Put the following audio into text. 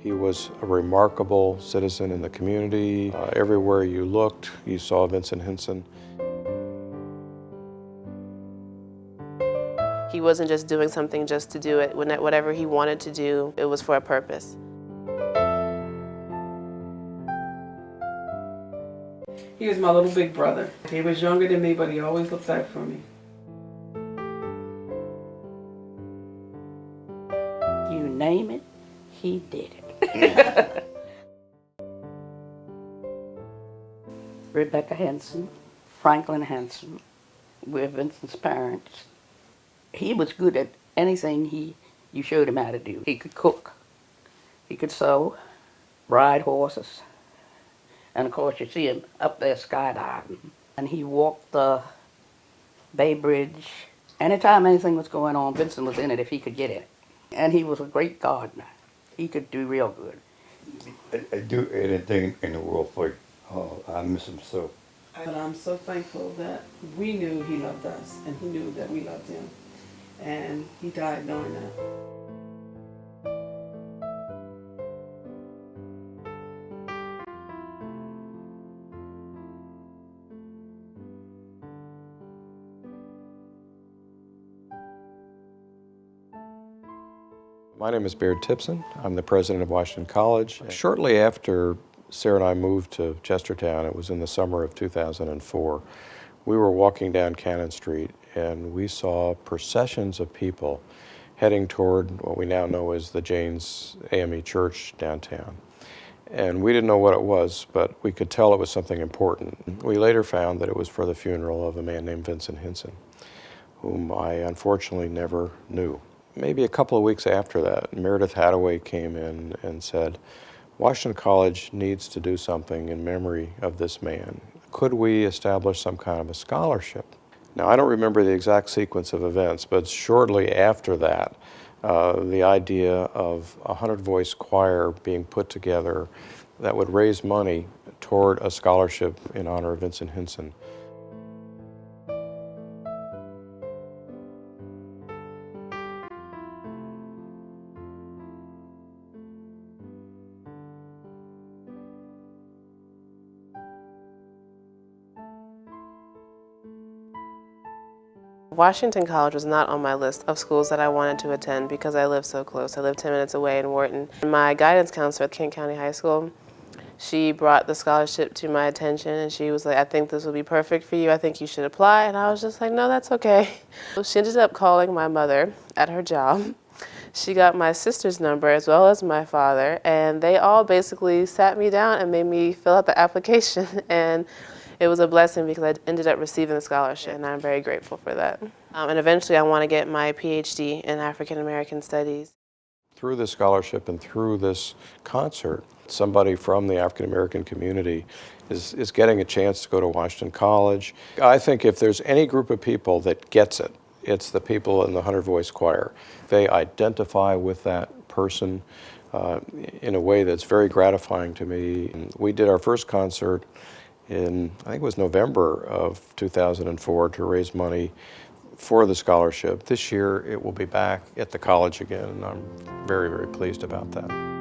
He was a remarkable citizen in the community. Everywhere you looked, you saw Vincent Hynson. He wasn't just doing something just to do it. Whatever he wanted to do, it was for a purpose. He was my little big brother. He was younger than me, but he always looked out for me. You name it, he did it. Rebecca Hynson, Franklin Hynson, we're Vincent's parents. He was good at anything you showed him how to do. He could cook, he could sew, ride horses, and of course you see him up there skydiving. And he walked the Bay Bridge. Anytime anything was going on, Vincent was in it if he could get in it. And he was a great gardener. He could do real good. I'd do anything in the world for you. Oh, I miss him so. But I'm so thankful that we knew he loved us and he knew that we loved him. And he died knowing that. My name is Baird Tipson. I'm the president of Washington College. Shortly after Sarah and I moved to Chestertown, it was in the summer of 2004, we were walking down Cannon Street and we saw processions of people heading toward what we now know as the Janes AME Church downtown. And we didn't know what it was, but we could tell it was something important. We later found that it was for the funeral of a man named Vincent Hynson, whom I unfortunately never knew. Maybe a couple of weeks after that, Meredith Hathaway came in and said, Washington College needs to do something in memory of this man. Could we establish some kind of a scholarship? Now, I don't remember the exact sequence of events, but shortly after that, the idea of a 100-voice choir being put together that would raise money toward a scholarship in honor of Vincent Hynson. Washington College was not on my list of schools that I wanted to attend because I lived so close. I lived 10 minutes away in Wharton. My guidance counselor at Kent County High School, she brought the scholarship to my attention and she was like, I think this will be perfect for you. I think you should apply. And I was just like, no, that's okay. She ended up calling my mother at her job. She got my sister's number as well as my father, and they all basically sat me down and made me fill out the application. And it was a blessing because I ended up receiving the scholarship, and I'm very grateful for that. And eventually I want to get my PhD in African-American Studies. Through this scholarship and through this concert, somebody from the African-American community is getting a chance to go to Washington College. I think if there's any group of people that gets it, it's the people in the 100-voice choir. They identify with that person in a way that's very gratifying to me. And we did our first concert in, I think it was November of 2004, to raise money for the scholarship. This year it will be back at the college again, and I'm very, very pleased about that.